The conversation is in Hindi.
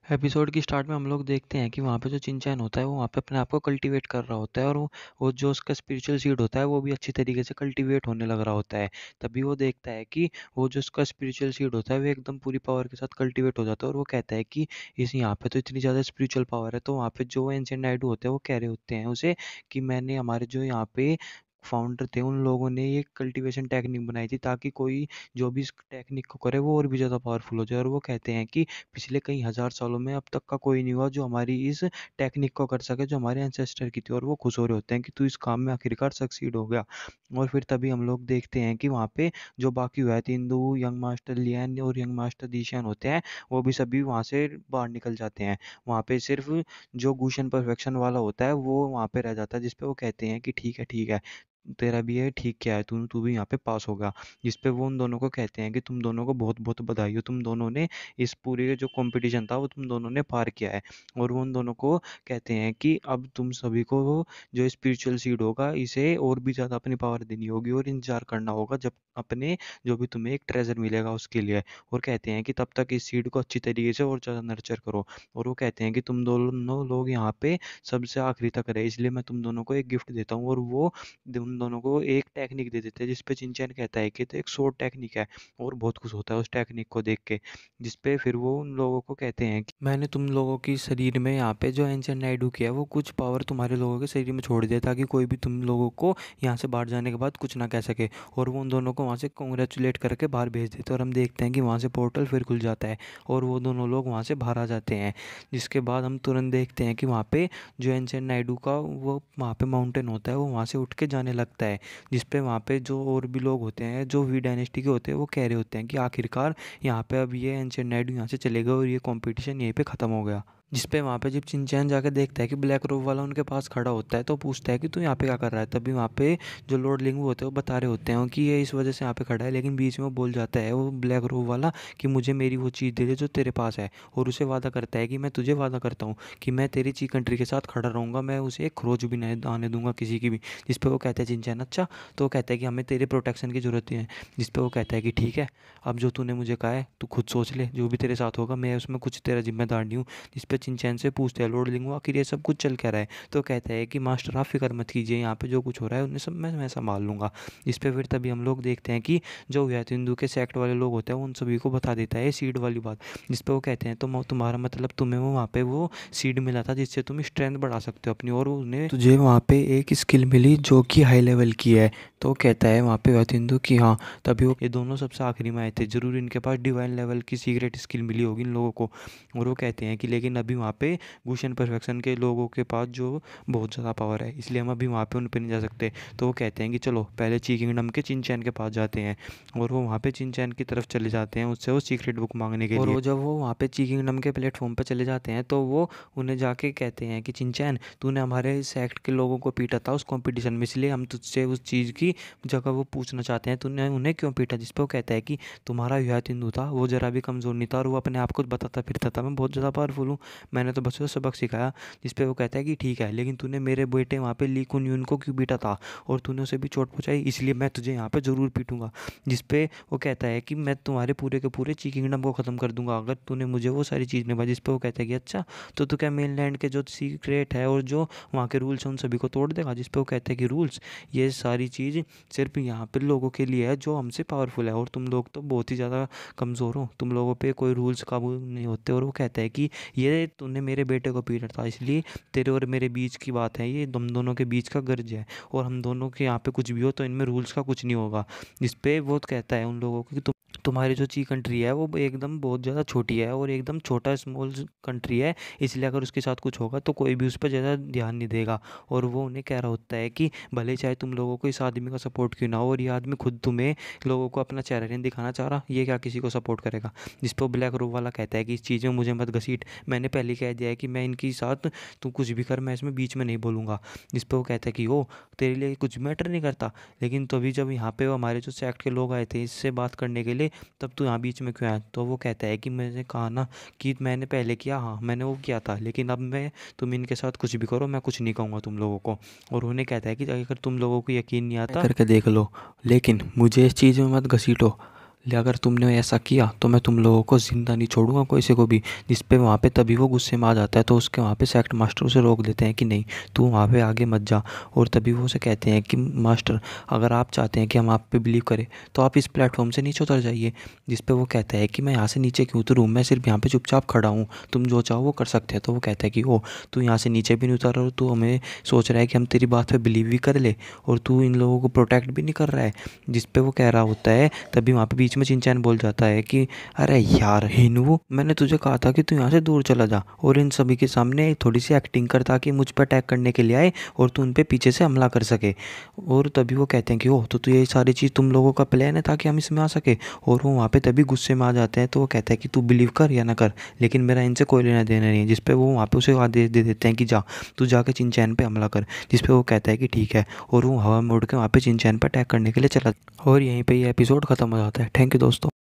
एपिसोड की स्टार्ट में हम लोग देखते हैं कि वहाँ पे जो चिंचैन होता है वो वहाँ पे अपने आप को कल्टीवेट कर रहा होता है और वो जो उसका स्पिरिचुअल सीड होता है वो भी अच्छी तरीके से कल्टीवेट होने लग रहा होता है। तभी वो देखता है कि वो जो उसका स्पिरिचुअल सीड होता है वो एकदम पूरी पावर के साथ कल्टीवेट हो जाता है और वो कहता है कि इस यहाँ पे तो इतनी ज़्यादा स्पिरिचुअल पावर है। तो वहाँ पे जो एंशिएंट नाइडू होते हैं वो कह रहे होते हैं उसे कि मैंने हमारे जो यहाँ पे फाउंडर थे उन लोगों ने ये कल्टीवेशन टेक्निक बनाई थी ताकि कोई जो भी इस टेक्निक को करे वो और भी ज़्यादा पावरफुल हो जाए। और वो कहते हैं कि पिछले कई हज़ार सालों में अब तक का कोई नहीं हुआ जो हमारी इस टेक्निक को कर सके जो हमारे एंसेस्टर की थी। और वो खुश हो रहे होते हैं कि तू इस काम में आखिरकार सक्सीड हो गया। और फिर तभी हम लोग देखते हैं कि वहाँ पे जो बाकी हुआ है तेंदु, यंग मास्टर लियन और यंग मास्टर दिशियन होते हैं वो भी सभी वहाँ से बाहर निकल जाते हैं। वहाँ पे सिर्फ जो गुशन परफेक्शन वाला होता है वो वहाँ पे रह जाता है, जिसपे वो कहते हैं कि ठीक है तेरा भी है, ठीक क्या है, तू तू भी यहाँ पे पास होगा। जिसपे वो उन दोनों को कहते हैं कि तुम दोनों को बहुत बहुत बधाई हो, तुम दोनों ने इस पूरे जो कंपटीशन था वो तुम दोनों ने पार किया है। और वो उन दोनों को कहते हैं कि अब तुम सभी को वो जो स्पिरिचुअल सीड होगा इसे और भी ज़्यादा अपनी पावर देनी होगी और इंतजार करना होगा जब अपने जो भी तुम्हें एक ट्रेजर मिलेगा उसके लिए। और कहते हैं कि तब तक इस सीड को अच्छी तरीके से और ज़्यादा नर्चर करो। और वो कहते हैं कि तुम दोनों लोग यहाँ पे सबसे आखिरी तक रहे, इसलिए मैं तुम दोनों को एक गिफ्ट देता हूँ। और वो उन दोनों को एक टेक्निक दे देते हैं जिसपे चिंचैन कहता है कि तो एक शॉर्ट टेक्निक है। और बहुत खुश होता है उस टेक्निक को देख के। जिसपे फिर वो उन लोगों को कहते हैं कि मैंने तुम लोगों की शरीर में यहाँ पे जो एंशिएंट नाइडू किया है वो कुछ पावर तुम्हारे लोगों के शरीर में छोड़ दिया ताकि कोई भी तुम लोगों को यहाँ से बाहर जाने के बाद कुछ ना कह सके। और वो उन दोनों को वहाँ से कॉन्ग्रेचुलेट करके बाहर भेज देते हैं और हम देखते हैं कि वहाँ से पोर्टल फिर खुल जाता है और वो दोनों लोग वहाँ से बाहर आ जाते हैं। जिसके बाद हम तुरंत देखते हैं कि वहाँ पे जो एंशिएंट नाइडू का वो वहाँ पे माउंटेन होता है वो वहाँ से उठ के जाने लगता है। जिस पे वहाँ पे जो और भी लोग होते हैं जो वी डायनेस्टी के होते हैं वो कह रहे होते हैं कि आखिरकार यहाँ पे अब ये एंशिएंट नाइडू यहाँ से चले गए और ये कंपटीशन यहीं पे ख़त्म हो गया। जिस पे वहाँ पे जब चिंचैन जाके देखता है कि ब्लैक रोब वाला उनके पास खड़ा होता है तो पूछता है कि तू यहाँ पे क्या कर रहा है। तभी वहाँ पे जो लॉर्ड लिंगू होते हैं वो बता रहे होते हैं कि ये इस वजह से यहाँ पे खड़ा है, लेकिन बीच में वो बोल जाता है वो ब्लैक रोब वाला कि मुझे मेरी वो चीज़ दे दे जो तेरे पास है। और उसे वादा करता है कि मैं तुझे वादा करता हूँ कि मैं तेरी ची कंट्री के साथ खड़ा रहूँगा, मैं उसे एक खरोच भी नहीं आने दूंगा किसी की भी। जिस पे वो कहता है चिंचैन अच्छा, तो वो कहता है कि हमें तेरे प्रोटेक्शन की ज़रूरत है। जिस पे वो कहता है कि ठीक है, अब जो तूने मुझे कहा है तू खुद सोच ले, जो भी तेरे साथ होगा मैं उसमें कुछ तेरा जिम्मेदार नहीं हूँ। जिस पे चिंचैन से पूछते हैं लॉर्ड लिंगू आखिर ये सब कुछ चल क्या रहा है। तो कहता है कि मास्टर आप फिक्र मत कीजिए, यहाँ पे जो कुछ हो रहा है उन्हें सब मैं संभाल लूँगा। इस पे फिर तभी हम लोग देखते हैं कि जो व्यात हिंदू के सेक्ट वाले लोग होते हैं उन सभी को बता देता है सीड वाली बात। जिस पे वो कहते हैं तो तुम्हारा मतलब तुम्हें वो वहाँ पे वो सीड मिला था जिससे तुम स्ट्रेंथ बढ़ा सकते हो अपनी, और उन्हें तुझे वहाँ पे एक स्किल मिली जो कि हाई लेवल की है। तो कहता है वहाँ पे व्यात हिंदू कि हाँ। तभी वो ये दोनों सबसे आखिरी में आए थे, जरूर इनके पास डिवाइन लेवल की सीक्रेट स्किल मिली होगी इन लोगों को। और वो कहते हैं कि लेकिन अभी वहाँ पे गुशन परफेक्शन के लोगों के पास जो बहुत ज़्यादा पावर है इसलिए हम अभी वहाँ पे उन पे नहीं जा सकते। तो वो कहते हैं कि चलो पहले ची किंगडम के चिनचैन के पास जाते हैं। और वो वहाँ पे चिनचैन की तरफ चले जाते हैं उससे वो सीक्रेट बुक मांगने के लिए। और वो जब वो वहाँ पे ची किंगडम के प्लेटफॉर्म पर चले जाते हैं तो वो उन्हें जाके कहते हैं कि चिनचैन तूने हमारे सेक्ट के लोगों को पीटा था उस कॉम्पिटिशन में, इसलिए हम तुझसे उस चीज़ की जगह वो पूछना चाहते हैं तूने उन्हें क्यों पीटा। जिस पर वो कहता है कि तुम्हारा व्यात हिंदू था वो ज़रा भी कमज़ोर नहीं था और वो अपने आप को बताता फिरता था मैं बहुत ज़्यादा पावरफुल हूँ, मैंने तो बस उसे सबक सिखाया। जिस पे वो कहता है कि ठीक है, लेकिन तूने मेरे बेटे वहाँ पे ली कुन यून को क्यों पीटा था और तूने उसे भी चोट पहुँचाई, इसलिए मैं तुझे यहाँ पे ज़रूर पीटूंगा। जिस पे वो कहता है कि मैं तुम्हारे पूरे के पूरे ची किंगडम को ख़त्म कर दूंगा अगर तूने मुझे वो सारी चीज़ निभाई। जिस पे वो कहता है कि अच्छा, तो तू क्या मेनलैंड के जो सीक्रेट है और जो वहाँ के रूल्स हैं उन सभी को तोड़ देगा। जिस पे वो कहता है कि रूल्स, ये सारी चीज़ सिर्फ यहाँ पे लोगों के लिए है जो हमसे पावरफुल है और तुम लोग तो बहुत ही ज़्यादा कमज़ोर हो, तुम लोगों पे कोई रूल्स काबू नहीं होते। और वो कहता है कि ये तूने मेरे बेटे को पीटा था इसलिए तेरे और मेरे बीच की बात है, ये तुम दोनों के बीच का गर्ज है और हम दोनों के यहाँ पे कुछ भी हो तो इनमें रूल्स का कुछ नहीं होगा। जिस पे वो कहता है उन लोगों को कि तुम्हारी जो ची कंट्री है वो एकदम बहुत ज़्यादा छोटी है और एकदम छोटा स्मॉल कंट्री है, इसलिए अगर उसके साथ कुछ होगा तो कोई भी उस पर ज़्यादा ध्यान नहीं देगा। और वो उन्हें कह रहा होता है कि भले चाहे तुम लोगों को इस आदमी का सपोर्ट क्यों ना हो और ये आदमी खुद तुम्हें लोगों को अपना चेहरा नहीं दिखाना चाह रहा, ये क्या किसी को सपोर्ट करेगा। जिस पर ब्लैक रोब वाला कहता है कि इस चीज़ में मुझे मत घसीट, मैंने पहले कह दिया है कि मैं इनके साथ तू कुछ भी कर मैं इसमें बीच में नहीं बोलूँगा। जिस पर वो कहता है कि ओ तेरे लिए कुछ मैटर नहीं करता, लेकिन तभी जब यहाँ पे वो हमारे जो सेक्ट के लोग आए थे इससे बात करने के लिए तब तू यहाँ बीच में क्यों आया। तो वो कहता है कि मैंने कहा ना कि मैंने पहले किया, हाँ मैंने वो किया था, लेकिन अब मैं तुम इनके साथ कुछ भी करो मैं कुछ नहीं कहूँगा तुम लोगों को। और उन्हें कहता है कि अगर तुम लोगों को यकीन नहीं आता करके देख लो, लेकिन मुझे इस चीज़ में मत घसीटो। अगर तुमने ऐसा किया तो मैं तुम लोगों को ज़िंदा नहीं छोड़ूंगा किसी को भी। जिस पे वहाँ पे तभी वो गुस्से में आ जाता है, तो उसके वहाँ पे सेक्ट मास्टर उसे रोक देते हैं कि नहीं, तू वहाँ पे आगे मत जा। और तभी वो उसे कहते हैं कि मास्टर, अगर आप चाहते हैं कि हम आप पे बिलीव करें तो आप इस प्लेटफॉर्म से नीचे उतर जाइए। जिस पे वो कहता है कि मैं यहाँ से नीचे क्यों उतरूँ, मैं सिर्फ यहाँ पे चुपचाप खड़ा हूँ, तुम जो चाहो वो कर सकते हैं। तो वो कहता है कि ओ, तू यहाँ से नीचे भी नहीं उतर रहा और तू हमें सोच रहा है कि हम तेरी बात पे बिलीव भी कर ले, और तू इन लोगों को प्रोटेक्ट भी नहीं कर रहा है। जिस पे वो कह रहा होता है, तभी वहाँ पे बीच में चिंचैन बोल जाता है कि अरे यार हिनवू, मैंने तुझे कहा था कि तू यहाँ से दूर चला जा, और इन सभी के सामने थोड़ी सी एक्टिंग कर ताकि मुझ पर अटैक करने के लिए आए और तू उन पे पीछे से हमला कर सके। और तभी वो कहते हैं कि ओह, तो ये सारी चीज़ तुम लोगों का प्लान है ताकि हम इसमें आ सके। और वो वहाँ पे तभी गुस्से में आ जाते हैं। तो वो कहता है कि तू बिलीव कर या ना कर, लेकिन मेरा इनसे कोई लेना देना नहीं है। जिस पे वो वहाँ पे उसे आदेश दे देते हैं कि जा, तू जाके चिंचैन पे हमला कर। जिस पे वो कहता है कि ठीक है, और वो हवा में उड़ के वहाँ पे चिंचैन पर अटैक करने के लिए चला। और यहीं पे ये एपिसोड ख़त्म हो जाता है। थैंक यू दोस्तों।